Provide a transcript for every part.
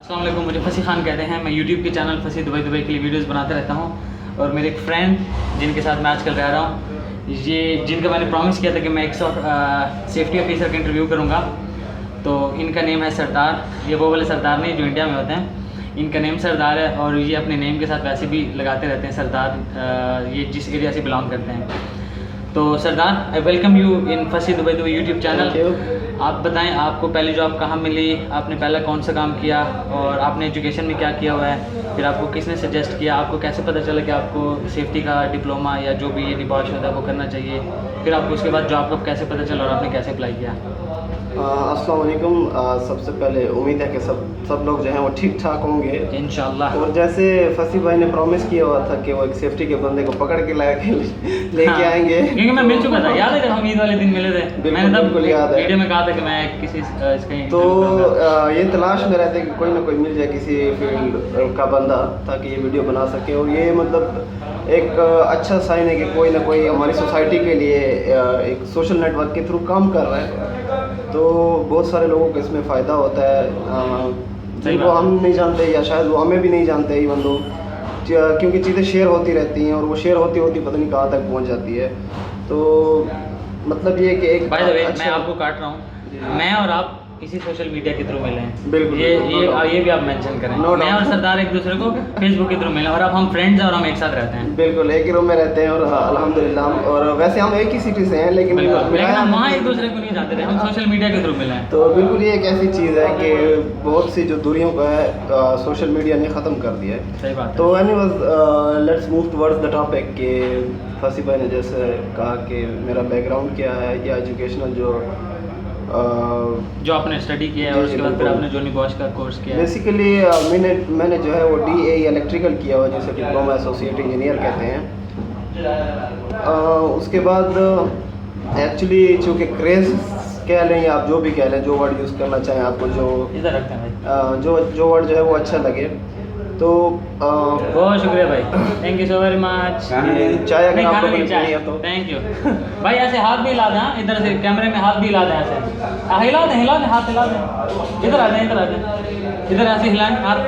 अस्सलाम वालेकुम, मुझे फसी खान कहते हैं। मैं यूट्यूब के चैनल फसी दुबई के लिए वीडियोस बनाते रहता हूँ। और मेरे एक फ्रेंड जिनके साथ मैं आजकल रह रहा हूँ, ये जिनका मैंने प्रॉमिस किया था कि मैं एक सेफ्टी ऑफिसर का इंटरव्यू करूँगा, तो इनका नेम है सरदार। ये वो वाले सरदार नहीं जो इंडिया में होते हैं, इनका नेम सरदार है। और ये अपने नेम के साथ वैसे भी लगाते रहते हैं सरदार, ये जिस एरिया से बिलोंग करते हैं। तो सरदार, आई वेलकम यू इन फसी दुबई यूट्यूब चैनल। आप बताएं, आपको पहली जॉब कहाँ मिली, आपने पहला कौन सा काम किया और आपने एजुकेशन में क्या किया हुआ है, फिर आपको किसने सजेस्ट किया, आपको कैसे पता चला कि आपको सेफ्टी का डिप्लोमा या जो भी ये निबॉश होता है वो करना चाहिए, फिर आपको उसके बाद जॉब का कैसे पता चला और आपने कैसे अप्लाई किया। अस्सलाम वालेकुम। सबसे पहले उम्मीद है कि सब लोग जो हैं वो ठीक ठाक होंगे इंशाल्लाह। और जैसे फसी भाई ने प्रॉमिस किया हुआ था कि वो एक सेफ्टी के बंदे को पकड़ के लेके आएंगे, क्योंकि मैं मिल चुका था, याद है जब हम ईद वाले दिन मिले थे, मैंने तब बिल्कुल याद है। वीडियो में कहा था कि मैं किसी इसका तो ये तलाश में रहते कि कोई ना कोई मिल जाए किसी फील्ड का बंदा, ताकि ये वीडियो बना सके। और ये मतलब एक अच्छा साइन है कि कोई ना कोई हमारी सोसाइटी के लिए एक सोशल नेटवर्क के थ्रू काम कर रहा है, तो बहुत सारे लोगों को इसमें फ़ायदा होता है जिनको हम नहीं जानते या शायद वो हमें भी नहीं जानते इवन दो, क्योंकि चीज़ें शेयर होती रहती हैं और वो शेयर होती होती पता नहीं कहाँ तक पहुँच जाती है। तो मतलब ये कि एक मैं आपको काट रहा हूँ, मैं और आप किसी सोशल मीडिया के थ्रू मिले हैं। बिल्कुल, ये भी आप मेंशन करें। मैं और सरदार एक दूसरे को फेसबुक के थ्रू मिले और अब हम फ्रेंड्स हैं और हम एक साथ रहते हैं। बिल्कुल, एक ही रूम में रहते हैं और अल्हम्दुलिल्लाह। और वैसे हम एक ही सिटी से हैं, लेकिन हम वहाँ एक दूसरे को नहीं जानते थे, हम सोशल मीडिया के थ्रू मिले हैं। तो बिल्कुल ये एक ऐसी चीज़ है कि बहुत सी जो दूरियों को है सोशल मीडिया ने ख़त्म कर दिया है। सही बात है। तो anyways let's move towards the topic कि फसी भाई ने जैसे कहा कि मेरा बैकग्राउंड क्या है या एजुकेशनल जो आपने स्टडी किया है और उसके बाद फिर आपने जो निबॉश का कोर्स किया है। बेसिकली मैंने जो है वो DA इलेक्ट्रिकल किया हुआ, जिसे डिप्लोमा एसोसिएट इंजीनियर कहते हैं। उसके बाद एक्चुअली चूँकि क्रेज़ कह लें या आप जो भी कह लें, जो वर्ड यूज़ करना चाहें, आपको जो इधर रखते हैं भाई, जो वर्ड जो है वो अच्छा लगे, तो बहुत शुक्रिया भाई, thank you so very much. चाय अगर आपको नहीं है तो थैंक यू भाई। ऐसे हाथ भी हिला दें, इधर से कैमरे में हाथ भी हिला दें, ऐसे हिला दें, हाथ हिला दें, इधर आ जाए, इधर ऐसे हिलाएं हाथ।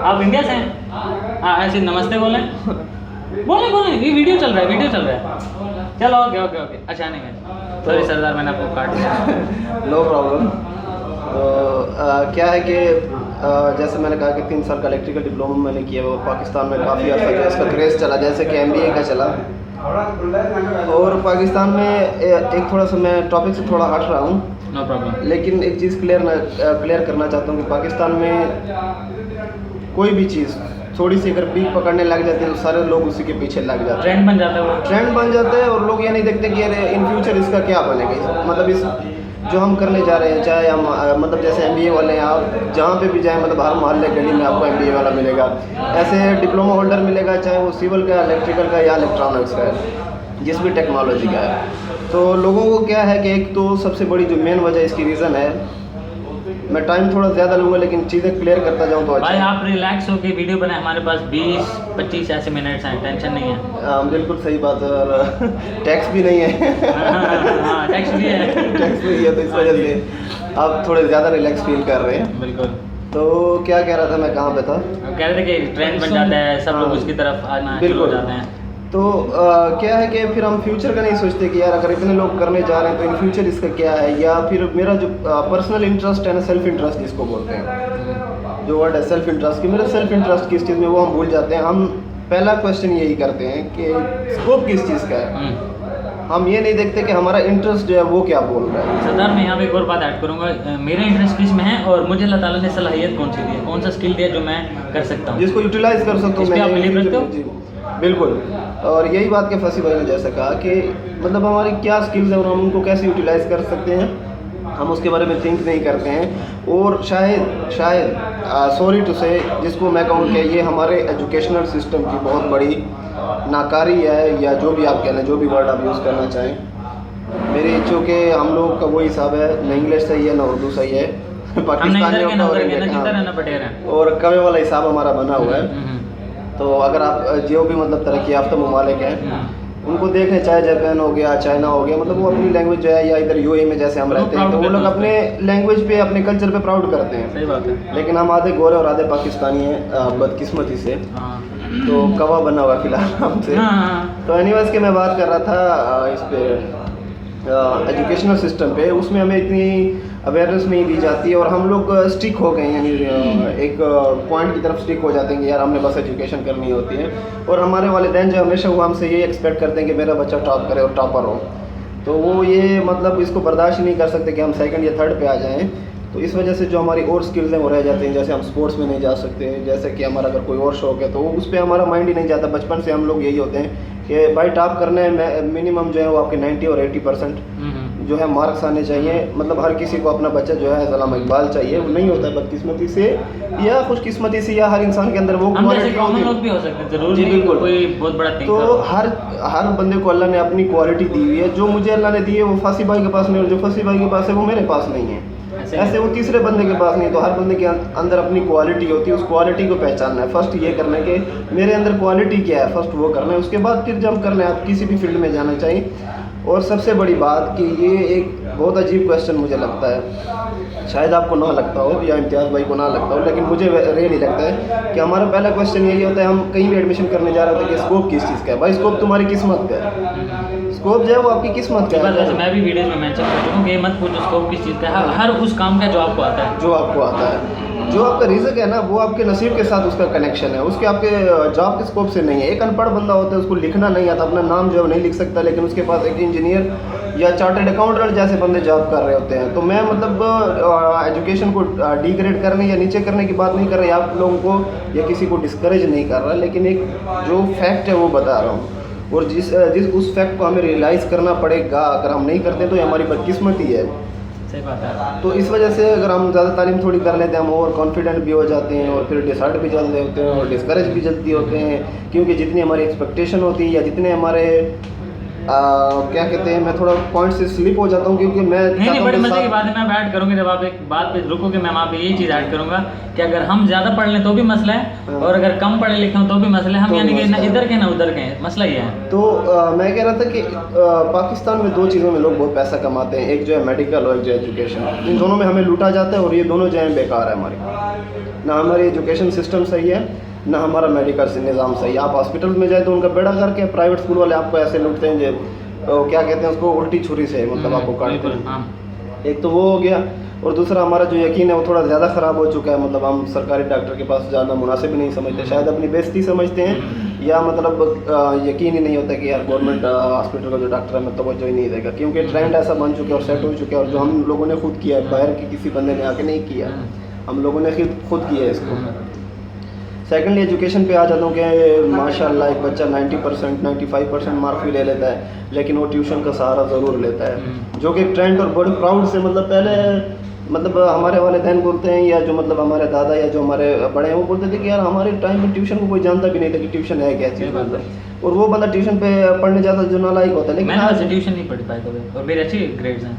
आप इंडिया से हैं? हाँ, ऐसे नमस्ते बोलें, ये वीडियो चल रहा है। चलो ओके। अच्छा नहीं है, सॉरी सरदार, मैंने आपको काट दिया। No problem. तो क्या है कि जैसे मैंने कहा कि 3 साल का इलेक्ट्रिकल डिप्लोमा मैंने किया और पाकिस्तान में काफ़ी अर्सा जो इसका क्रेज़ चला, जैसे कि MBA का चला। और पाकिस्तान में एक थोड़ा सा मैं टॉपिक से थोड़ा हट रहा हूँ, नो प्रॉब्लम, लेकिन एक चीज़ क्लियर करना चाहता हूँ कि पाकिस्तान में कोई भी चीज़ थोड़ी सी अगर पीक पकड़ने लग जाती है तो सारे लोग उसी के पीछे लग जाते हैं, ट्रेंड बन जाता है, वो ट्रेंड बन जाता है। और लोग ये नहीं देखते कि अरे इन फ्यूचर इसका क्या बनेगा, मतलब इस जो हम करने जा रहे हैं, चाहे हम मतलब जैसे MBA वाले हैं, आप जहाँ पे भी जाएं, मतलब हर मोहल्ले गली में आपको MBA वाला मिलेगा, ऐसे डिप्लोमा होल्डर मिलेगा, चाहे वो सिविल का, इलेक्ट्रिकल का या इलेक्ट्रॉनिक्स का है, जिस भी टेक्नोलॉजी का है। तो लोगों को क्या है कि एक तो सबसे बड़ी जो मेन वजह इसकी रीज़न है, मैं टाइम थोड़ा ज़्यादा लूँगा लेकिन चीज़ें क्लियर करता जाऊँ तो अच्छा। भाई आप रिलैक्स होकर वीडियो बनाए, हमारे पास 20-25 ऐसे मिनट्स हैं, टेंशन नहीं है। बिल्कुल सही बात है, और टैक्स भी नहीं है। टैक्स भी है, तो इस वजह से आप थोड़े ज़्यादा रिलैक्स फील कर रहे हैं। बिल्कुल। तो क्या कह रहा था मैं, कहाँ पे था? कह रहे थे कि ट्रेंड बन जाता है, सब लोग उसकी तरफ आना शुरू हो जाते हैं। तो क्या है कि फिर हम फ्यूचर का नहीं सोचते कि यार अगर इतने लोग करने जा रहे हैं तो इन फ्यूचर इसका क्या है, या फिर मेरा जो पर्सनल इंटरेस्ट है ना, सेल्फ इंटरेस्ट जिसको बोलते हैं, जो वर्ड है सेल्फ इंटरेस्ट, कि मेरा सेल्फ इंटरेस्ट किस चीज़ में, वो हम भूल जाते हैं। हम पहला क्वेश्चन यही करते हैं कि स्कोप किस चीज़ का है, हम ये नहीं देखते कि हमारा इंटरेस्ट जो है वो क्या बोल रहा है। सरदार, मैं यहाँ पे एक और बात ऐड करूँगा, मेरा इंटरेस्ट किस में है और मुझे अल्लाह ताला ने सलाहियत कौन सी दी है, कौन सा स्किल दिया जो मैं कर सकता हूँ, जिसको यूटिलाइज कर सकता हूँ। आप बिलीव रखते हो? बिल्कुल। और यही बात के फसी भाई ने जैसे कहा कि मतलब हमारी क्या स्किल्स है और हम उनको कैसे यूटिलाइज कर सकते हैं, हम उसके बारे में थिंक नहीं करते हैं। और शायद सॉरी टू से, जिसको मैं कहूँ कि ये हमारे एजुकेशनल सिस्टम की बहुत बड़ी नाकारी है, या जो भी आप कह लें, जो भी वर्ड आप यूज़ करना चाहें। मेरी चूँकि हम लोग का वही हिसाब है, न इंग्लिश सही है न उर्दू सही है, पाकिस्तानी और कवे वाला हिसाब हमारा बना हुआ है। तो अगर आप जो भी मतलब तरक्की याफ्ता ममालिक हैं, उनको देखें, चाहे जापान हो गया, चाइना हो गया, मतलब वो अपनी लैंग्वेज जो है, या इधर यूएई में जैसे हम रहते हैं, तो वो लोग अपने लैंग्वेज पे, अपने कल्चर पे प्राउड करते हैं। सही बात है। लेकिन हम आधे गोरे और आधे पाकिस्तानी हैं बदकिस्मती से, हाँ तो कवा बना हुआ फिलहाल हमसे। हाँ तो एनीवेज के मैं बात कर रहा था इस पे एजुकेशनल सिस्टम पे, उसमें हमें इतनी अवेयरनेस नहीं दी जाती है और हम लोग स्टिक हो गए हैं, यानी एक पॉइंट की तरफ स्टिक हो जाते हैं कि यार हमने बस एजुकेशन करनी होती है। और हमारे वालिदैन जो हमेशा वो हमसे ये एक्सपेक्ट करते हैं कि मेरा बच्चा टॉप करे और टॉपर हो, तो वो ये मतलब इसको बर्दाश्त नहीं कर सकते कि हम सेकंड या थर्ड पे आ जाएं। तो इस वजह से जो हमारी और स्किल्स हैं वो रह जाती हैं, जैसे हम स्पोर्ट्स में नहीं जा सकते, जैसे कि हमारा अगर कोई और शौक है तो उस पर हमारा माइंड ही नहीं जाता। बचपन से हम लोग यही होते हैं कि भाई टॉप करना है, मिनिमम जो है वो आपके 90 और 80% जो है मार्क्स आने चाहिए। मतलब हर किसी को अपना बच्चा जो है अल्लामा इकबाल चाहिए, वो नहीं होता है बदकिस्मती से या खुशकिस्मती से, या हर इंसान के अंदर वो हम जैसे क्वालिटी कॉमन होती है। लोग भी हो सकते हैं, जरूर जी, नहीं बिल्कुल। कोई बहुत बड़ा तो थिंकर। हर बंदे को अल्लाह ने अपनी क्वालिटी दी हुई है। जो मुझे अल्लाह ने दी है वो फांसी भाई के पास नहीं, और जो फांसी भाई के पास है वो मेरे पास नहीं है, ऐसे वो तीसरे बंदे के पास नहीं है। तो हर बंदे के अंदर अपनी क्वालिटी होती है, उस क्वालिटी को पहचानना है। फर्स्ट ये करना है कि मेरे अंदर क्वालिटी क्या है, फर्स्ट वो करना है, उसके बाद फिर जंप करना है। आप किसी भी फील्ड में जाना चाहिए। और सबसे बड़ी बात कि ये एक बहुत अजीब क्वेश्चन मुझे लगता है, शायद आपको ना लगता हो या इम्तियाज़ भाई को ना लगता हो, लेकिन मुझे रियली लगता है कि हमारा पहला क्वेश्चन यही होता है, हम कहीं भी एडमिशन करने जा रहे होते हैं कि स्कोप किस चीज़ का है। भाई स्कोप तुम्हारी किस्मत का है, स्कोप जो है वो आपकी किस्मत का वैसे है, मैं भी वीडियोस में मेंशन कर चुका हूँ कि ये मत पूछो स्कोप किस चीज़ का है, हर उस काम का जो आपको आता है। जो आपको आता है, जो आपका रिज़्क है ना, वो आपके नसीब के साथ उसका कनेक्शन है, उसके आपके जॉब के स्कोप से नहीं है। एक अनपढ़ बंदा होता है, उसको लिखना नहीं आता, अपना नाम जो है नहीं लिख सकता, लेकिन उसके पास एक इंजीनियर या चार्टर्ड अकाउंटेंट जैसे बंदे जॉब कर रहे होते हैं। तो मैं मतलब एजुकेशन को डिग्रेड करने या नीचे करने की बात नहीं कर रही आप लोगों को, या किसी को डिस्करेज नहीं कर रहा, लेकिन एक जो फैक्ट है वो बता रहा हूँ। और जिस उस फैक्ट को हमें रियलाइज़ करना पड़ेगा, अगर हम नहीं करते तो ये हमारी बदकिस्मती है। सही बात है। तो इस वजह से अगर हम ज़्यादा तालीम थोड़ी कर लेते हैं, हम ओवर कॉन्फिडेंट भी हो जाते हैं, और फिर डिसहार्ट भी जल्दी होते हैं, और डिस्करेज भी जल्दी होते हैं, क्योंकि जितनी हमारी एक्सपेक्टेशन होती है या जितने हमारे क्या कहते हैं, मैं थोड़ा पॉइंट से स्लिप हो जाता हूँ, क्योंकि मैं नहीं बड़ी मजे की बात है। मैं अब ऐड करूँगी, जब आप एक बात पे रुकोगे मैं वहाँ पे यही चीज़ ऐड करूँगा कि अगर हम ज़्यादा पढ़ लें तो भी मसला है, और अगर कम पढ़े लिखे हो तो भी मसला है। हम तो यानी कि ना मसला है। इधर के ना उधर के हैं, मसला ये है। तो मैं कह रहा था कि पाकिस्तान में दो चीज़ों में लोग बहुत पैसा कमाते हैं, एक जो है मेडिकल और एक जो एजुकेशन। इन दोनों में हमें लूटा जाता है, और ये दोनों जो है बेकार है हमारी। ना हमारी एजुकेशन सिस्टम सही है, ना हमारा मेडिकल निज़ाम सही है। आप हॉस्पिटल में जाए तो उनका बेड़ा करके, प्राइवेट स्कूल वाले आपको ऐसे लूटते हैं जो क्या कहते हैं उसको, उल्टी छुरी से मतलब आपको काटते हैं। हाँ। एक तो वो हो गया, और दूसरा हमारा जो यकीन है वो थोड़ा ज़्यादा ख़राब हो चुका है। मतलब हम सरकारी डॉक्टर के पास जाना मुनासिब नहीं समझते, शायद अपनी बेइज्जती समझते हैं, या मतलब यकीन ही नहीं होता कि यार गवर्नमेंट हॉस्पिटल का जो डॉक्टर है मैं तवज्जो ही नहीं देगा, क्योंकि ट्रेंड ऐसा बन चुका है और सेट हो चुका है। और जो हम लोगों ने खुद किया है, बाहर के किसी बंदे ने आके नहीं किया, हम लोगों ने खुद किया है इसको। सेकेंडली एजुकेशन पे आ जाता हूँ कि माशाल्लाह एक बच्चा 90% 95% मार्क्स भी ले लेता है, लेकिन वो ट्यूशन का सहारा ज़रूर लेता है, जो कि ट्रेंड और बड़े प्राउड से, मतलब पहले मतलब हमारे वालिदैन बोलते हैं, या जो मतलब हमारे दादा या जो हमारे बड़े हैं वो बोलते थे कि यार हमारे टाइम में ट्यूशन को कोई जानता भी नहीं था कि ट्यूशन है क्या चीज़, मतलब। और वो बंदा ट्यूशन पे पढ़ने जाता जो नालायक होता है, लेकिन मैंने आज वैसे ट्यूशन नहीं पढ़ी पाई कभी, और मेरे अच्छी ग्रेड्स हैं।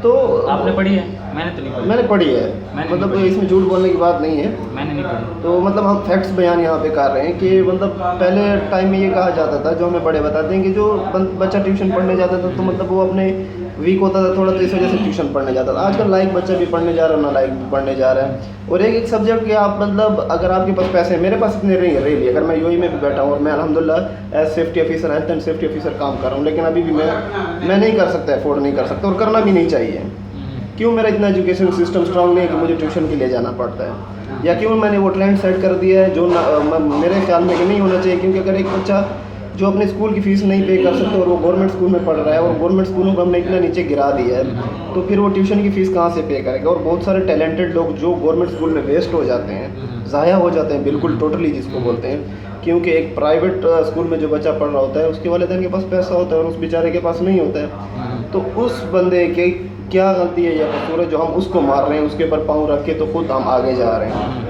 तो आपने पढ़ी है? मैंने तो नहीं पढ़ी। मैंने पढ़ी है, मैंने मतलब नहीं पढ़ी। इसमें झूठ बोलने की बात नहीं है। मैंने नहीं पढ़ी। तो मतलब हम फैक्ट्स बयान यहाँ पे कर रहे हैं कि मतलब पहले टाइम में ये कहा जाता था, जो हमें बड़े बताते हैं, कि जो बच्चा ट्यूशन पढ़ने जाता था तो मतलब वो अपने वीक होता था थोड़ा, तो इस वजह से ट्यूशन पढ़ने जाता था। आजकल लाइक बच्चा भी पढ़ने जा रहा है, ना लाइक भी पढ़ने जा रहा है। और एक सब्जेक्ट के आप मतलब अगर आपके पास पैसे हैं, मेरे पास इतने नहीं है रियली, अगर मैं यूएई में भी बैठा हूँ और मैं अल्हम्दुलिल्लाह as safety officer, health and safety officer काम कर रहा हूँ, लेकिन अभी भी मैं नहीं कर सकता, अफोर्ड नहीं कर सकता, और करना भी नहीं चाहिए। क्यों मेरा इतना एजुकेशन सिस्टम स्ट्रांग नहीं है कि मुझे ट्यूशन के लिए जाना पड़ता है, या क्यों मैंने वो ट्रेंड सेट कर दिया है जो मेरे ख्याल में कि नहीं होना चाहिए। क्योंकि अगर एक बच्चा जो अपने स्कूल की फ़ीस नहीं पे कर सकता और वो गवर्नमेंट स्कूल में पढ़ रहा है, और गवर्नमेंट स्कूलों को हमने इतना नीचे गिरा दिया है, तो फिर वो ट्यूशन की फ़ीस कहाँ से पे करेगा। और बहुत सारे टैलेंटेड लोग जो गवर्नमेंट स्कूल में वेस्ट हो जाते हैं, ज़ाया हो जाते हैं बिल्कुल टोटली जिसको बोलते हैं, क्योंकि एक प्राइवेट स्कूल में जो बच्चा पढ़ रहा होता है उसके वालिदैन के पास पैसा होता है और उस बेचारे के पास नहीं होता है। तो उस बंदे के क्या गलती है या कसूर है जो हम उसको मार रहे हैं, उसके ऊपर पाँव रख के, तो खुद हम आगे जा रहे हैं।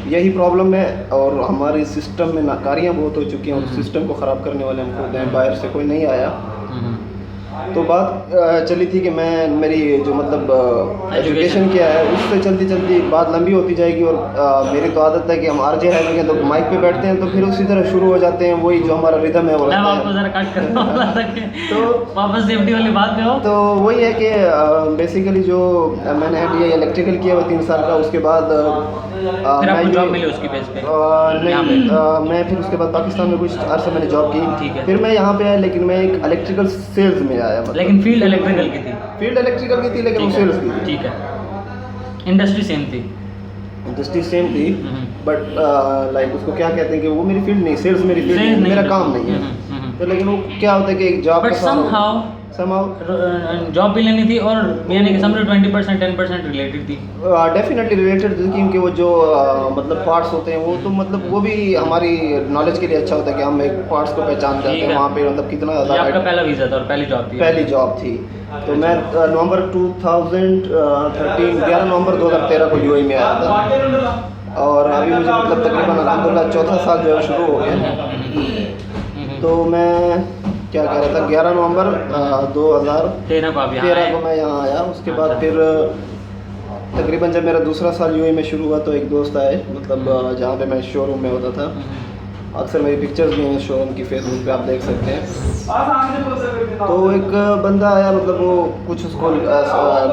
यही प्रॉब्लम है। और हमारे सिस्टम में नाकारियाँ बहुत हो चुकी हैं, और सिस्टम को ख़राब करने वाले हम खुद हैं, बाहर से कोई नहीं आया। तो बात चली थी कि मैं मेरी जो मतलब एजुकेशन क्या है उससे चलती चलती बात लंबी होती जाएगी, और मेरी तो आदत है कि हम आरजे हैं तो माइक पे बैठते हैं तो फिर उसी तरह शुरू हो जाते हैं, वही जो हमारा रिदम है वो मैं रहता आपको है। जरा कट करना वाला था कि तो वापस सेफ्टी वाली बात पे हो। तो वही है कि बेसिकली जो मैंने DI इलेक्ट्रिकल किया हुआ 3 साल का, उसके बाद फिर आपको जॉब मिली उसकी बेस पे? यहाँ पे? नहीं, मैं फिर उसके बाद पाकिस्तान में कुछ अर्सा मैंने जॉब की। ठीक है। फिर मैं यहाँ पे आया, लेकिन मैं एक इलेक्ट्रिकल सेल्स में आया, मतलब लेकिन फील्ड इलेक्ट्रिकल की थी? फील्ड इलेक्ट्रिकल की थी लेकिन वो ठीक है, सेल्स की थी। ठीक है। इंडस्ट्री सेम थी? इंडस्ट्री सेम थी, हम्म। बट लाइक उसको क्या कहते हैं कि वो मेरी फील्ड नहीं, सेल्स मेरी फील्ड Sales नहीं, नहीं, मेरा बिल्कुल। काम नहीं है। हम्म। तो लेकिन वो क्या होता है कि एक जॉब बट समहाउ जॉब भी लेनी थी, और यानी कि समझो 20% 10% रिलेटेड थी। डेफिनेटली रिलेटेड थी, क्योंकि वो जो मतलब पार्ट्स होते हैं वो तो मतलब वो भी हमारी नॉलेज के लिए अच्छा होता है कि हम एक पार्ट्स को पहचान जाते ठीक हैं है। वहाँ पे, मतलब कितना ये आपका ज़्यादा। पहला वीज़ा था और पहली जॉब थी? पहली जॉब थी। तो मैं नवंबर 2013 11 नवंबर 2013 को UAE में आया था, और अभी मुझे मतलब तकरीबन अल्हम्दुलिल्लाह चौथा साल जो है शुरू हो गया। तो मैं क्या कह रहा था, 11 नवंबर 2013 को आप यहाँ आए? को मैं यहाँ आया। उसके बाद अच्छा। फिर तकरीबन जब मेरा दूसरा साल UAE में शुरू हुआ तो एक दोस्त आए, मतलब जहाँ पे मैं शोरूम में होता था। अक्सर मेरी पिक्चर्स भी हैं शोरूम की, फेसबुक पे आप देख सकते हैं। तो एक बंदा आया, मतलब वो कुछ उसको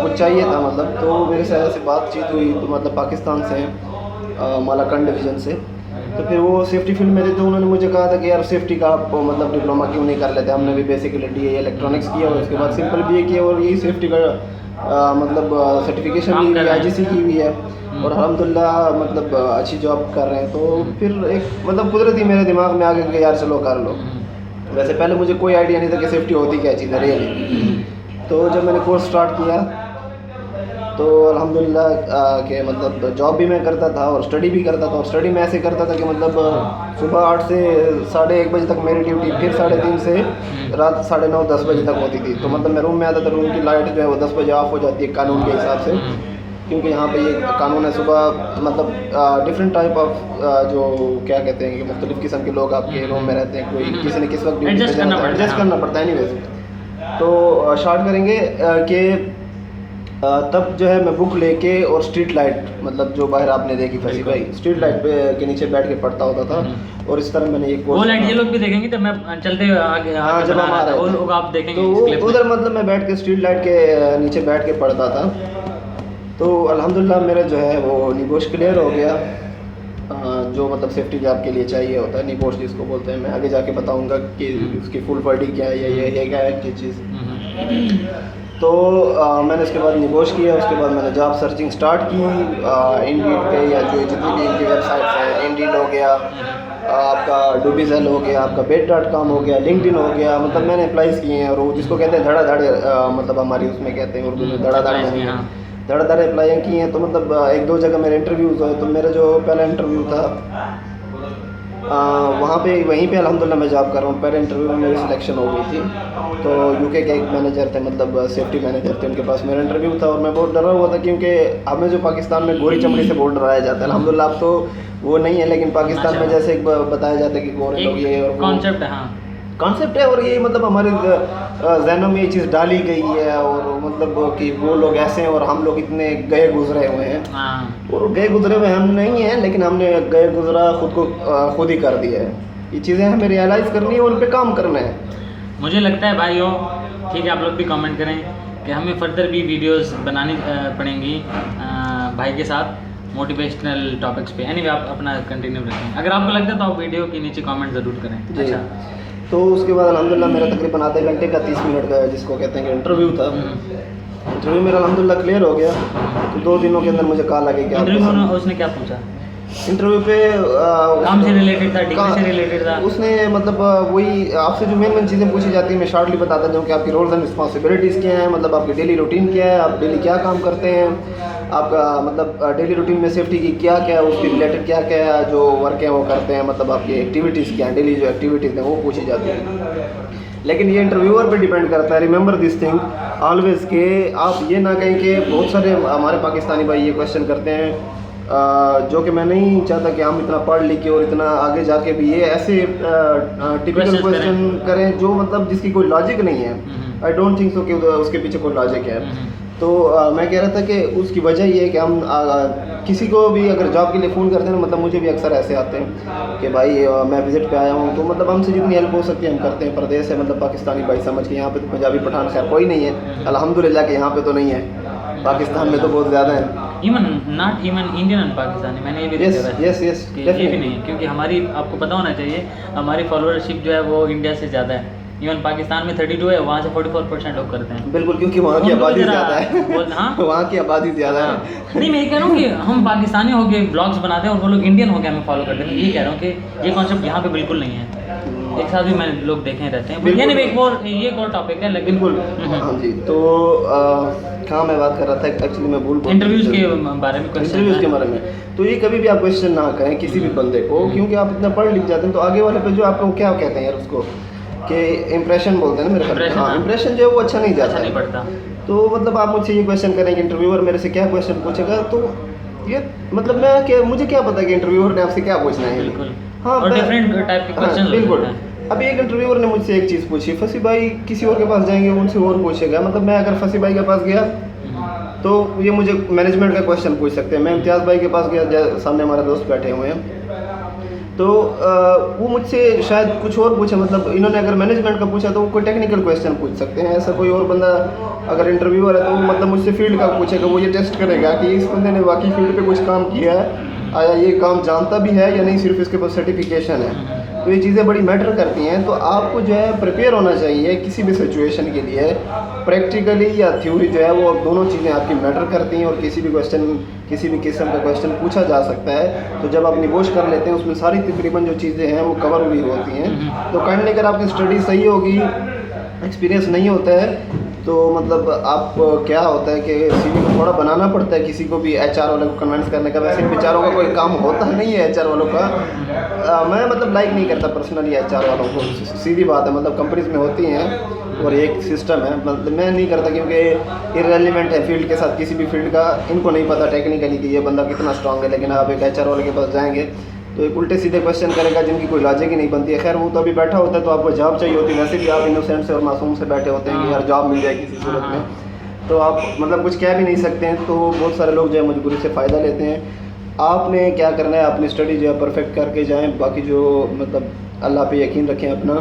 कुछ चाहिए था, मतलब तो मेरे से ऐसे बातचीत हुई, तो मतलब पाकिस्तान से हैं, मालाकंड डिवीज़न से। तो फिर वो सेफ्टी फील्ड में थे, तो उन्होंने मुझे कहा था कि यार सेफ्टी का आप मतलब डिप्लोमा क्यों नहीं कर लेते। हमने भी बेसिकली DI इलेक्ट्रॉनिक्स किया और उसके बाद सिंपल BA किया, और यही सेफ्टी का मतलब सर्टिफिकेशन काम ली कर हुई रहे हैं। IGC की हुई है, और अल्हम्दुलिल्लाह मतलब अच्छी जॉब कर रहे हैं। तो फिर एक मतलब कुदरती मेरे दिमाग में आ गया कि यार चलो कर लो। वैसे पहले मुझे कोई आइडिया नहीं था कि सेफ्टी होती क्या चीज़ है रियली। तो जब मैंने कोर्स स्टार्ट किया तो अल्हम्दुलिल्लाह कि मतलब जॉब भी मैं करता था और स्टडी भी करता था, और स्टडी मैं ऐसे करता था कि मतलब सुबह 8 से 1:30 बजे तक मेरी ड्यूटी, फिर 3:30 से रात 9:30 10 बजे तक होती थी। तो मतलब मैं रूम में आता था, रूम की लाइट जो है वो 10 बजे ऑफ हो जाती है कानून के हिसाब से, क्योंकि यहाँ पे ये कानून है। सुबह मतलब डिफरेंट टाइप ऑफ जो क्या कहते हैं कि मुख्तलिफ किस्म के लोग आपके रूम में रहते हैं, कोई किसी ने किस वक्त ड्यूटी Adjust करना पड़ता है। एडजस्ट करना पड़ता है। एनीवेज तो स्टार्ट करेंगे कि तब जो है मैं बुक लेके और स्ट्रीट लाइट, मतलब जो बाहर आपने देखी फंसी भाई, स्ट्रीट लाइट पे के नीचे बैठ के पढ़ता होता था, और इस तरह मैंने एक वो लाइट ये लोग भी देखेंगे तो मैं चलते हुए आगे हाँ जब हम आ रहे वो थे, लोग आप देखेंगे तो इस clip में। उधर मतलब मैं बैठ के स्ट्रीट लाइट के नीचे बैठ के पढ़ता था। तो अल्हम्दुलिल्लाह मेरा जो है वो निगोश क्लियर हो गया, जो मतलब सेफ्टी जॉब के लिए चाहिए होता है, निगोश जिसको बोलते हैं। मैं आगे जाके बताऊंगा कि उसकी फुल बॉडी क्या है, ये क्या है चीज़। तो मैंने उसके बाद निगोश किया। उसके बाद मैंने जॉब सर्चिंग स्टार्ट की इंडीड पे, या जो जितनी भी इनकी वेबसाइट्स हैं, इंडीड हो गया आपका, डूबीजेल हो गया आपका, bed.com हो गया, लिंक्डइन हो गया, मतलब मैंने अप्लाईज किए हैं। और वो जिसको कहते हैं धड़ाधड़, मतलब हमारी उसमें कहते हैं उर्दू में धड़ाधड़, मैंने धड़ाधड़ अप्लाई किए हैं। तो मतलब 1-2 जगह मेरे इंटरव्यूज़ हुए। तो मेरा जो पहला इंटरव्यू था वहाँ पे वहीं पे अल्हम्दुलिल्लाह मैं जॉब कर रहा हूँ। पहले इंटरव्यू में मेरी सिलेक्शन हो गई थी। तो UK के एक मैनेजर थे, मतलब सेफ्टी मैनेजर थे, उनके पास मेरा इंटरव्यू था, और मैं बहुत डरा हुआ था, क्योंकि हमें जो पाकिस्तान में गोरी चमड़ी से बहुत डराया जाता है। अल्हम्दुलिल्लाह अब तो वो नहीं है, लेकिन पाकिस्तान में जैसे बताया जाता है कि गोरे लोग ये और कॉन्सेप्ट है। हाँ कॉन्सेप्ट है, और ये मतलब हमारे जहनों में ये चीज़ डाली गई है, और मतलब कि वो लोग ऐसे हैं और हम लोग इतने गए गुजरे हुए हैं। हाँ और गए गुजरे हुए हम नहीं हैं, लेकिन हमने गए गुजरा खुद को खुद ही कर दिया है। ये चीज़ें हमें रियलाइज़ करनी है, उन पे काम करना है। मुझे लगता है भाइयों, ठीक है, आप लोग भी कमेंट करें कि हमें फर्दर भी वीडियोस बनानी पड़ेंगी भाई के साथ मोटिवेशनल टॉपिक्स पे। एनीवे आप अपना कंटिन्यू रखें। अगर आपको लगता है तो आप वीडियो के नीचे कमेंट ज़रूर करें। जी। अच्छा, तो उसके बाद अल्हम्दुलिल्लाह मेरा तकरीबन आधे घंटे का 30 मिनट का जिसको कहते हैं कि इंटरव्यू था। इंटरव्यू मेरा अल्हम्दुलिल्लाह क्लियर हो गया। तो 2 दिनों के अंदर मुझे कॉल आ गया कि आप इंटरव्यू में उसने क्या पूछा? इंटरव्यू पे काम से रिलेटेड था, डिग्री से रिलेटेड था? उसने मतलब वही आपसे जो मेन चीज़ें पूछी जाती हैं मैं शॉर्टली बताता जाऊँ कि आपकी रोल्स एंड रिस्पॉन्सिबिलिटीज़ क्या हैं, मतलब आपकी डेली रूटीन क्या है, आप डेली क्या काम करते हैं, आपका मतलब डेली रूटीन में सेफ्टी की क्या क्या है, उसके रिलेटेड क्या क्या जो वर्क है वो करते हैं, मतलब आपकी एक्टिविटीज़ क्या हैं, डेली जो एक्टिविटीज़ हैं वो पूछी जाती हैं। लेकिन ये इंटरव्यूअर पे डिपेंड करता है। रिमेंबर दिस थिंग ऑलवेज के आप ये ना कहें कि बहुत सारे हमारे पाकिस्तानी भाई ये क्वेश्चन करते हैं, जो कि मैं नहीं चाहता कि हम इतना पढ़ लिख के और इतना आगे जाके भी ये ऐसे टिपिकल क्वेश्चन करें जो मतलब जिसकी कोई लॉजिक नहीं है। आई डोंट थिंक सो कि उसके पीछे कोई लॉजिक है। तो मैं कह रहा था कि उसकी वजह ये है कि हम किसी को भी अगर जॉब के लिए फ़ोन करते हैं ना, मतलब मुझे भी अक्सर ऐसे आते हैं कि भाई मैं विज़िट पे आया हूँ, तो मतलब हमसे जितनी हेल्प हो सकती है हम करते हैं। प्रदेश है मतलब पाकिस्तानी भाई समझ के, यहाँ पे तो पंजाबी पठान खैर कोई नहीं है, अल्हम्दुलिल्लाह कि यहाँ पे तो नहीं है, पाकिस्तान में तो बहुत ज़्यादा है। Even not even Indian and Pakistani, मैंने ये भी Yes, देखा है yes, yes, कि ये भी definitely. नहीं है, क्योंकि हमारी आपको पता होना चाहिए हमारी फॉलोअरशिप जो है वो इंडिया से ज़्यादा है। इवन पाकिस्तान में 32 है, वहाँ से 44% लोग करते हैं। बिल्कुल, क्योंकि वहाँ की उनको भी आबादी जरा ज़्यादा है हाँ वहाँ की आबादी ज़्यादा हाँ। है। नहीं, मैं ये कह रहा हूँ कि हम पाकिस्तानी हो गए ब्लॉग्स बनाते हैं और वो लोग इंडियन हो गए हमें फॉलो करते हैं। मैं ये कह रहा हूँ कि ये कॉन्सेप्ट यहाँ पे बिल्कुल नहीं है। एक साथ भी मैंने लोग देखे रहते हैं, बिल्कुल। यानी ये एक और टॉपिक है, लेकिन बिल्कुल, हाँ जी। तो कहाँ मैं बात कर रहा था एक्चुअली, मैं भूल इंटरव्यूज़ के बारे में इंटरव्यूज़ के बारे में। तो ये कभी भी आप क्वेश्चन ना करें किसी भी बंदे को, क्योंकि आप इतना पढ़ लिख जाते हैं तो आगे वाले पे जो आपको क्या कहते हैं यार उसको, कि इम्प्रेशन बोलते हैं ना मेरे ख्याल में, हाँ इम्प्रेशन जो है वो अच्छा नहीं जाता नहीं है। पड़ता। तो मतलब आप मुझसे ये क्वेश्चन करेंगे, इंटरव्यूअर मेरे से क्या क्वेश्चन पूछेगा, तो ये मतलब मैं क्या, मुझे क्या पता कि इंटरव्यूअर ने आपसे क्या पूछना है। बिल्कुल, हाँ, और डिफरेंट टाइप के क्वेश्चंस होते बिल्कुल। हैं। अभी एक इंटरव्यूअर ने मुझसे एक चीज़ पूछी, फसी भाई किसी और के पास जाएंगे उनसे और पूछेगा, मतलब मैं अगर फसी भाई के पास गया तो ये मुझे मैनेजमेंट का क्वेश्चन पूछ सकते हैं। मैं इम्तियाज़ भाई के पास गया, सामने हमारे दोस्त बैठे हुए हैं, तो वो मुझसे शायद कुछ और पूछे, मतलब इन्होंने अगर मैनेजमेंट का पूछा तो वो कोई टेक्निकल क्वेश्चन पूछ सकते हैं। ऐसा कोई और बंदा अगर इंटरव्यूअर है तो वो मतलब मुझसे फील्ड का पूछेगा, वो ये टेस्ट करेगा कि इस बंदे ने वाकई फील्ड पे कुछ काम किया है, आया ये काम जानता भी है या नहीं, सिर्फ इसके पास सर्टिफिकेशन है। तो ये चीज़ें बड़ी मैटर करती हैं। तो आपको जो है प्रिपेयर होना चाहिए किसी भी सिचुएशन के लिए, प्रैक्टिकली या थ्योरी जो है वो दोनों चीज़ें आपकी मैटर करती हैं, और किसी भी किस्म का क्वेश्चन पूछा जा सकता है। तो जब आप निगोश कर लेते हैं उसमें सारी तकरीबन जो चीज़ें हैं वो कवर हुई होती हैं। तो काइंडली अगर आपकी स्टडी सही होगी, एक्सपीरियंस नहीं होता है तो मतलब आप क्या होता है कि सीवी को थोड़ा बनाना पड़ता है किसी को भी, एचआर वाले को कन्विंस करने का। वैसे बेचारों का कोई काम होता नहीं है एचआर वालों का। मैं मतलब लाइक नहीं करता पर्सनली एचआर वालों को, सीधी बात है, मतलब कंपनीज में होती हैं और एक सिस्टम है, मतलब मैं नहीं करता क्योंकि इररेलेवेंट है फील्ड के साथ, किसी भी फील्ड का इनको नहीं पता टेक्निकली कि ये बंदा कितना स्ट्रांग है। लेकिन आप एक एचआर वाले के पास जाएंगे तो एक उल्टे सीधे क्वेश्चन करेगा जिनकी कोई लॉजिक ही नहीं बनती है। खैर वो तो अभी बैठा होता है तो आपको जॉब चाहिए होती है, वैसे भी आप इनोसेंट से और मासूम से बैठे होते हैं कि यार जॉब मिल जाए किसी सूरत में, तो आप मतलब कुछ कह भी नहीं सकते हैं। तो बहुत सारे लोग जो है मजबूरी से फ़ायदा लेते हैं। आपने क्या करना है, अपनी स्टडी जो है परफेक्ट करके जाएँ। बाकी जो मतलब अल्लाह पे यकीन रखें अपना,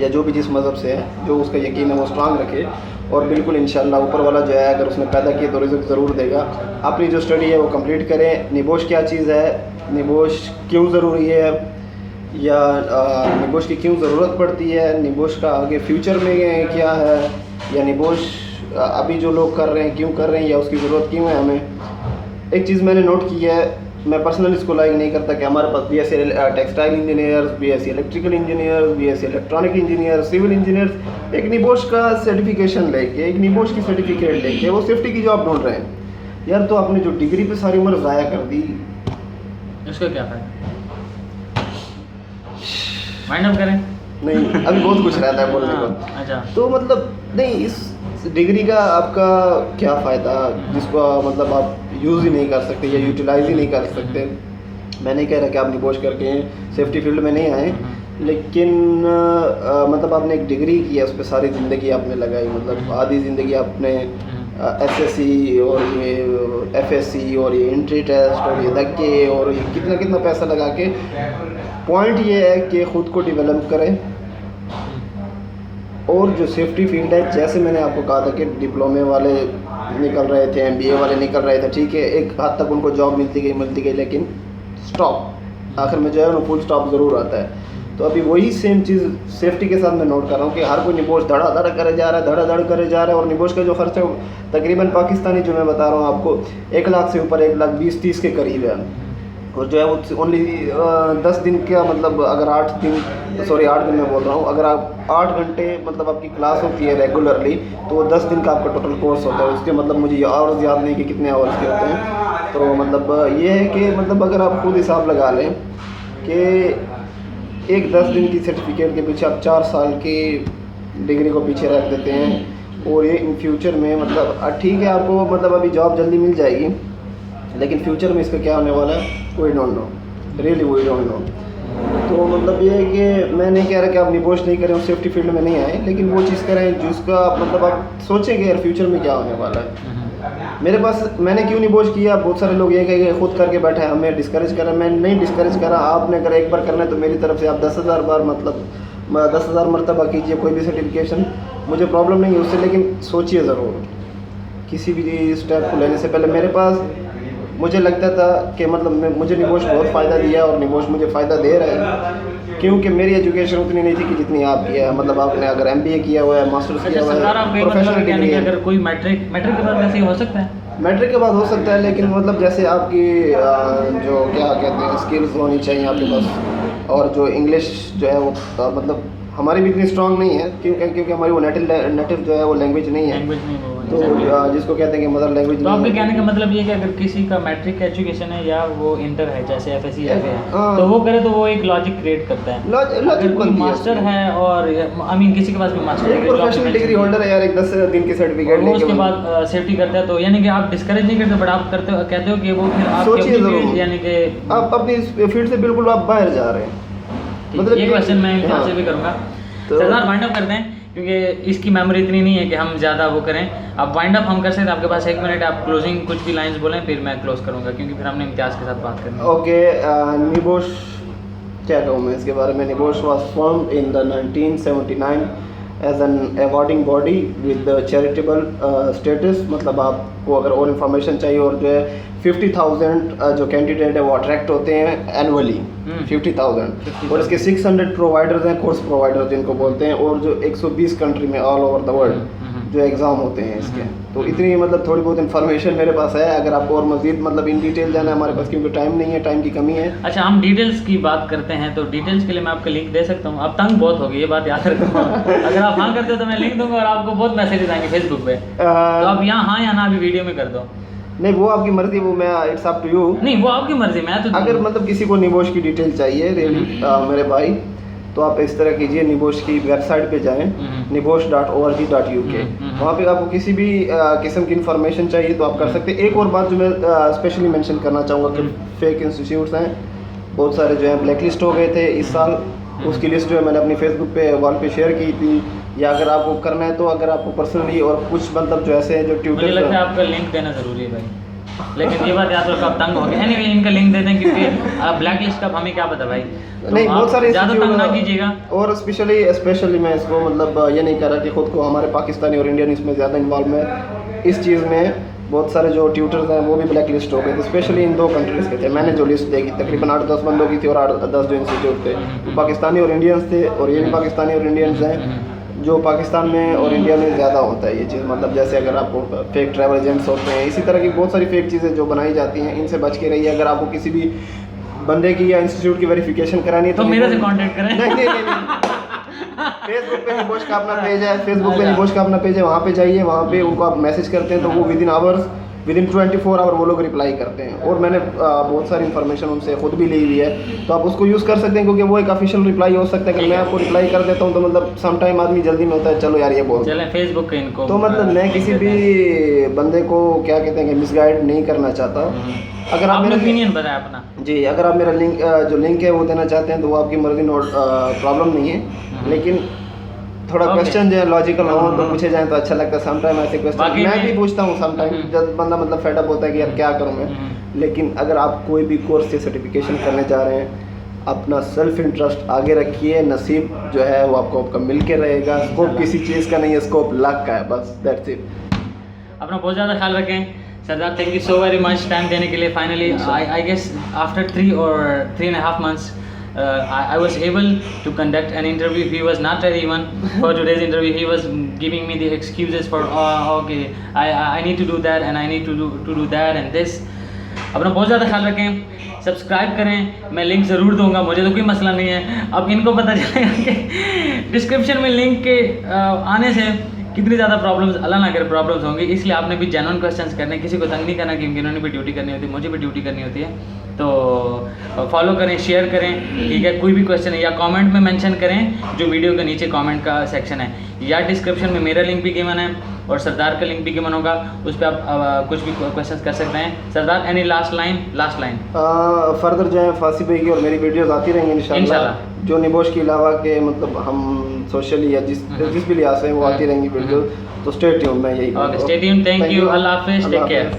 या जो भी जिस मज़हब से है जो उसका यकीन है वो स्ट्रांग रखे, और बिल्कुल इंशाल्लाह ऊपर वाला जो है अगर उसने पैदा किया तो रिज़्क ज़रूर देगा। अपनी जो स्टडी है वो कंप्लीट करें। निबोश क्या चीज़ है, निबोश क्यों ज़रूरी है, या निबोश की क्यों ज़रूरत पड़ती है, निबोश का आगे फ्यूचर में क्या है, या निबोश अभी जो लोग कर रहे हैं क्यों कर रहे हैं, या उसकी ज़रूरत क्यों है हमें। एक चीज़ मैंने नोट की है, मैं पर्सनली इसको लाइक नहीं करता कि हमारे पास BSc textile engineers, BSc electrical engineers, BSc electronic engineer, civil engineers एक निबोश का सर्टिफिकेशन लेके, एक निबोश की सर्टिफिकेट लेके वो सेफ्टी की जॉब ढूंढ रहे हैं। यार तो आपने जो डिग्री पे सारी उम्र ज़ाया कर दी, उसका क्या फ़ायदा? माइंड अप करें? नहीं अभी बहुत कुछ रहता है बोलने को। अच्छा, तो मतलब नहीं, इस डिग्री का आपका क्या फ़ायदा जिसको मतलब आप यूज़ ही नहीं कर सकते या यूटिलाइज ही नहीं कर सकते। मैं नहीं कह रहा कि आप निबोश करके सेफ्टी फील्ड में नहीं आए, लेकिन मतलब आपने एक डिग्री की है, उस पर सारी ज़िंदगी आपने लगाई, मतलब आधी ज़िंदगी आपने एसएससी और ये एफएससी और ये एंट्री टेस्ट और ये धक्के और ये कितना कितना पैसा लगा के। पॉइंट ये है कि ख़ुद को डेवलप करें, और जो सेफ्टी फील्ड है जैसे मैंने आपको कहा था कि डिप्लोमे वाले निकल रहे थे, एमबीए वाले निकल रहे थे, ठीक है एक हद तक उनको जॉब मिलती गई, लेकिन स्टॉप आखिर में जो है ना फुल स्टॉप ज़रूर आता है। तो अभी वही सेम चीज़ सेफ्टी के साथ मैं नोट कर रहा हूँ कि हर कोई निबोश धड़ाधड़ करे जा रहा है, धड़ाधड़ करे जा रहा है, और निबोश का जो खर्चा तकरीबन पाकिस्तानी जो मैं बता रहा हूँ आपको 1 लाख से ऊपर 1,20,30 के करीब है। और जो है वो ओनली 10 दिन का, मतलब अगर 8 दिन मैं बोल रहा हूँ, अगर आप 8 घंटे मतलब आपकी क्लास होती है रेगुलरली, तो वो 10 दिन का आपका टोटल कोर्स होता है। उसके मतलब मुझे आवर्स याद नहीं कि कितने आवर्स के होते हैं। तो मतलब ये है कि मतलब अगर आप खुद हिसाब लगा लें कि एक 10 दिन की सर्टिफिकेट के पीछे आप 4 साल की डिग्री को पीछे रख देते हैं, और ये इन फ्यूचर में मतलब ठीक है आपको मतलब अभी जॉब जल्दी मिल जाएगी, लेकिन फ्यूचर में इसका क्या होने वाला है we don't know, really we don't know. तो मतलब ये है कि मैं नहीं कह रहा कि आप निबोश नहीं करें और सेफ्टी फील्ड में नहीं आए, लेकिन वो चीज़ करें जिसका मतलब आप सोचें कि यार फ्यूचर में क्या होने वाला है। मेरे पास मैंने क्यों निबोश किया, बहुत सारे लोग ये कह के खुद करके बैठे हैं, हमें डिस्करेज कर रहे हैं। मैं नहीं डिस्करेज कर रहा, आपने अगर एक बार करना है तो मेरी तरफ से आप 10,000 बार मतलब 10,000 मरतबा कीजिए कोई भी सर्टिफिकेशन, मुझे प्रॉब्लम नहीं है उससे। लेकिन सोचिए ज़रूर किसी भी स्टेप को लेने से पहले। मेरे पास मुझे लगता था कि मतलब मुझे निबोश बहुत फ़ायदा दिया और निबोश मुझे फ़ायदा दे रहा है, क्योंकि मेरी एजुकेशन उतनी नहीं थी कि जितनी आपकी है। मतलब आपने अगर MBA किया हुआ है, मास्टर्स किया हुआ है, प्रोफेशनल डिग्री है। अगर कोई मैट्रिक के बाद वैसे ही हो सकता है, मैट्रिक के बाद हो सकता है, लेकिन मतलब जैसे आपकी जो क्या कहते हैं स्किल्स होनी चाहिए आपके पास, और जो इंग्लिश जो है वो मतलब हमारी भी इतनी स्ट्रांग नहीं है, क्योंकि हमारी वो नेटिव जो है वो लैंग्वेज नहीं है। तो जिसको कहते हैं कि मदर लैंग्वेज। तो आपके कहने का मतलब ये कि अगर किसी का मैट्रिक एजुकेशन है या वो इंटर है, जैसे FSC है, तो वो करे तो वो एक लॉजिक क्रिएट करता है। अगर कोई मास्टर है और आई मीन किसी के पास भी मास्टर है, प्रोफेशनल डिग्री होल्डर है यार, एक 10 दिन की सर्टिफिकेट लेके उसके बाद सेफ्टी करता है, तो यानी कि आप डिस्करेज नहीं करते, बट आप करते हो, कहते हो कि वो फिर आप सोचिए जरूर, यानी कि आप अपनी फील्ड से बिल्कुल आप बाहर जा रहे हैं। मतलब ये क्वेश्चन मैं यहाँ से भी करूँगा। सरदार वाइंड अप करते हैं, क्योंकि इसकी मेमोरी इतनी नहीं है कि हम ज़्यादा वो करें। अब वाइंड अप हम कर सकते हैं, आपके पास 1 मिनट, आप क्लोजिंग कुछ भी लाइंस बोलें, फिर मैं क्लोज करूँगा, क्योंकि फिर हमने इम्तियाज़ के साथ बात करनी है। ओके, निबोश क्या कहूँ मैं इसके बारे में। NEBOSH was formed in the 1979 as an awarding body with charitable status. मतलब आपको अगर और इन्फॉर्मेशन चाहिए, और जो है 50,000 जो कैंडिडेट है वो अट्रैक्ट होते हैं एनुअली, 50,000, और इसके 600 प्रोवाइडर्स हैं, कोर्स प्रोवाइडर्स जिनको बोलते हैं, और जो 120 कंट्री में ऑल ओवर द वर्ल्ड जो एग्ज़ाम होते हैं इसके। तो इतनी मतलब थोड़ी बहुत इन्फॉर्मेशन मेरे पास है। अगर आपको और मज़ीद मतलब इन डिटेल जाना है हमारे पास, क्योंकि टाइम नहीं है, टाइम की कमी है। अच्छा, हम डिटेल्स की बात करते हैं, तो डिटेल्स के लिए मैं आपको लिंक दे सकता हूँ। अब तंग बहुत हो गई, ये बात याद रखो। अगर आप हाँ करते हो तो मैं लिंक दूंगा, और आपको बहुत मैसेजेस आएंगे फेसबुक पे, तो आप यहाँ हाँ या ना अभी वीडियो में कर दो। नहीं, वो आपकी मर्जी, वो मैं इट्स अप टू यू। नहीं, वो आपकी मर्जी, मैं तो अगर मतलब किसी को निबोश की डिटेल चाहिए रियली मेरे भाई, तो आप इस तरह कीजिए, निबोश की वेबसाइट पे जाएं, nibosh.org.uk। वहाँ पे आपको किसी भी किस्म की इन्फॉर्मेशन चाहिए तो आप कर सकते हैं। एक और बात जो मैं स्पेशली मेंशन करना चाहूँगा कि फेक इंस्टीट्यूट्स हैं बहुत सारे, जो हैं ब्लैक लिस्ट हो गए थे इस साल। उसकी लिस्ट जो है मैंने अपनी फेसबुक पे वॉल पे शेयर की थी। या अगर आपको करना है तो अगर आपको पर्सनली, और कुछ मतलब जो ऐसे हैं जो ट्यूटर, मुझे लगता है आपका लिंक देना ज़रूरी है भाई, लेकिन ये बात याद रखो, आप तंग हो गए। एनीवे, इनका लिंक देते हैं, क्योंकि ब्लैक लिस्ट का हमें क्या पता भाई। तो नहीं, बहुत सारे ज़्यादा तंग ना कीजिएगा। और स्पेशली मैं इसको मतलब ये नहीं कह रहा कि खुद को हमारे पाकिस्तानी और इंडियन इसमें ज़्यादा इन्वॉल्व है इस चीज़ में। बहुत सारे जो ट्यूटर्स हैं वो भी ब्लैक लिस्ट हो गए थे, स्पेशली इन 2 कंट्रीज़ के थे। मैंने जो लिस्ट देखी तकरीबन 8-10 बंदों की थी, और 8-10 जो इंस्टीट्यूट थे वो पाकिस्तानी और इंडियंस थे। और ये भी पाकिस्तानी और इंडियंस हैं, जो पाकिस्तान में और इंडिया में ज़्यादा होता है ये चीज़। मतलब जैसे अगर आपको फेक ट्रैवल एजेंट्स होते हैं, इसी तरह की बहुत सारी फेक चीज़ें जो बनाई जाती हैं, इनसे बच के रहिए। अगर आपको किसी भी बंदे की या इंस्टीट्यूट की वेरिफिकेशन करानी है तो मेरे से कांटेक्ट करें। नहीं। फेसबुक पे निबोश का अपना पेज है, फेसबुक पे निबोश का अपना पेज है, वहाँ पे जाइए, वहाँ पे उनको आप मैसेज करते हैं तो वो विदिन 24 आवर वो लोग रिप्लाई करते हैं। और मैंने बहुत सारी इन्फॉर्मेशन उनसे खुद भी ली हुई है, तो आप उसको यूज़ कर सकते हैं, क्योंकि वो एक ऑफिशियल रिप्लाई हो सकता है। अगर मैं आपको रिप्लाई कर देता हूँ तो मतलब सम टाइम आदमी जल्दी में होता है, चलो यार ये बोल चलें फेसबुक के इनको। तो मतलब मैं किसी भी बंदे को क्या कहते हैं कि मिसगाइड नहीं करना चाहता। अगर आप मेरा ओपिनियन बताएं अपना जी, अगर आप मेरा लिंक है वो देना चाहते हैं तो वो आपकी मर्जी, प्रॉब्लम नहीं है। लेकिन थोड़ा क्वेश्चन जो है लॉजिकल हो तो पूछे जाएं तो अच्छा लगता है। सम टाइम ऐसे क्वेश्चन मैं भी पूछता हूँ सम टाइम, जब बंदा मतलब फेड अप होता है कि यार क्या करूँ मैं। लेकिन अगर आप कोई भी कोर्स से सर्टिफिकेशन करने जा रहे हैं, अपना सेल्फ इंटरेस्ट आगे रखिए। नसीब जो है वो आपका मिल के रहेगा। स्कोप किसी चीज़ का नहीं है, स्कोप लक का है, बस दैट्स इट। अपना बहुत ज़्यादा ख्याल रखें Sardar. Thank you so very much time देने के लिए। Finally I guess after 3 or 3.5 months I was able to conduct an interview. He was not ready even for today's interview. He was giving me the excuses for okay I need to do that and I need to do that and this. अपना बहुत ज़्यादा ख्याल रखें, subscribe करें, मैं link ज़रूर दूंगा, मुझे तो कोई मसला नहीं है। अब इनको पता चलेगा कि डिस्क्रिप्शन में लिंक के आने से कितनी ज़्यादा प्रॉब्लम्स, अल्लाह ना करे प्रॉब्लम्स होंगी। इसलिए आपने भी जेन्युइन क्वेश्चंस करने, किसी को तंग नहीं करना, क्योंकि इन्होंने भी ड्यूटी करनी होती है, मुझे भी ड्यूटी करनी होती है। तो फॉलो करें, शेयर करें, ठीक है। कोई भी क्वेश्चन है या कमेंट में मेंशन करें, जो वीडियो के नीचे कमेंट का सेक्शन है, या डिस्क्रिप्शन में मेरा लिंक भी गिवन है, और सरदार का लिंक भी गिवन होगा, उस पर आप कुछ भी क्वेश्चन कर सकते हैं। सरदार एनी लास्ट लाइन फर्दर जो है फासिल भाई की और मेरी वीडियोस आती रहेंगी इंशाल्लाह। जो निबोश के अलावा के मतलब हम सोशली या जिस भी लिहाज से वो आती रहेंगी वीडियो, तो स्टे ट्यून। मैं यही okay, stay tune, thank you, अल्लाह हाफिज़, टेक केयर।